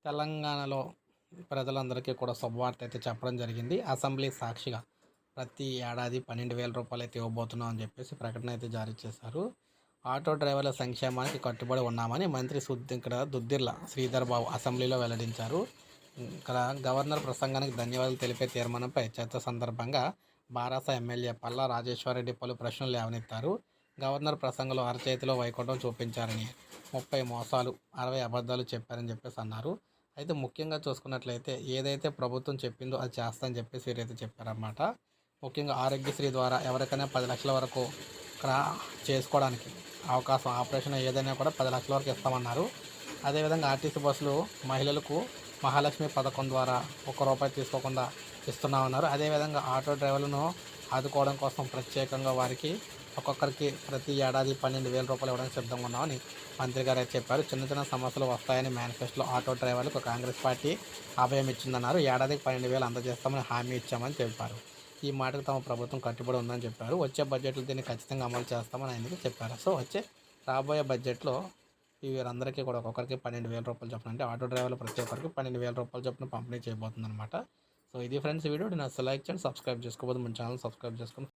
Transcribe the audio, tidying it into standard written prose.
తెలంగాణలో ప్రజలందరికీ కూడా శుభవార్త అయితే చెప్పడం జరిగింది. అసెంబ్లీ సాక్షిగా ప్రతి ఏడాది 12,000 రూపాయలైతే ఇవ్వబోతున్నాం అని చెప్పేసి ప్రకటన అయితే జారీ చేశారు. ఆటో డ్రైవర్ల సంక్షేమానికి కట్టుబడి ఉన్నామని మంత్రి ఇక్కడ దుద్దిర్ల శ్రీధర్ బాబు అసెంబ్లీలో వెల్లడించారు. ఇక్కడ గవర్నర్ ప్రసంగానికి ధన్యవాదాలు తెలిపే తీర్మానంపై చర్చ సందర్భంగా బారాస ఎమ్మెల్యే పల్లా రాజేశ్వరరెడ్డి పలు ప్రశ్నలు లేవనెత్తారు. గవర్నర్ ప్రసంగంలో అరచేతిలో వైకుంఠం చూపించారని, 30 మోసాలు, 60 అబద్ధాలు చెప్పారని చెప్పేసి అన్నారు. అయితే ముఖ్యంగా చూసుకున్నట్లయితే ఏదైతే ప్రభుత్వం చెప్పిందో అది చేస్తా అని చెప్పేసి వీరైతే చెప్పారన్నమాట. ముఖ్యంగా ఆరోగ్యశ్రీ ద్వారా ఎవరికైనా 10 లక్షల వరకు ఇక్కడ చేసుకోవడానికి అవకాశం, ఆపరేషన్ ఏదైనా కూడా 10 లక్షల వరకు ఇస్తామన్నారు. అదేవిధంగా ఆర్టీసీ బస్సులు మహిళలకు మహాలక్ష్మి పథకం ద్వారా ₹1 తీసుకోకుండా ఇస్తున్నామన్నారు. అదేవిధంగా ఆటో డ్రైవర్లను ఆదుకోవడం కోసం ప్రత్యేకంగా వారికి ఒక్కొక్కరికి ప్రతి ఏడాది 12,000 రూపాయలు ఇవ్వడానికి సిద్ధంగా ఉన్నామని మంత్రి గారు అయితే చెప్పారు. చిన్న చిన్న సమస్యలు వస్తాయని మేనిఫెస్టోలో ఆటో డ్రైవర్లకు కాంగ్రెస్ పార్టీ అభయం ఇచ్చిందన్నారు. ఏడాదికి 12,000 అందజేస్తామని హామీ ఇచ్చామని తెలిపారు. ఈ మాటకు తమ ప్రభుత్వం కట్టుబడి ఉందని చెప్పారు. వచ్చే బడ్జెట్లో దీన్ని ఖచ్చితంగా అమలు చేస్తామని ఆయన చెప్పారు. సో రాబోయే బడ్జెట్లో వీరందరికీ కూడా ఒక్కొక్కరికి 12,000 రూపాయలు చొప్పున, అంటే ఆటో డ్రైవర్లు ప్రతి ఒక్కరికి 12,000 రూపాయలు చొప్పున పంపిణీ చేయబోతుంది అనమాట. సో ఇది ఫ్రెండ్స్ వీడియో. నేను లైక్ చేయండి, సబ్స్క్రైబ్ చేసుకోబోదు మన ఛానల్ సబ్స్క్రైబ్ చేసుకుని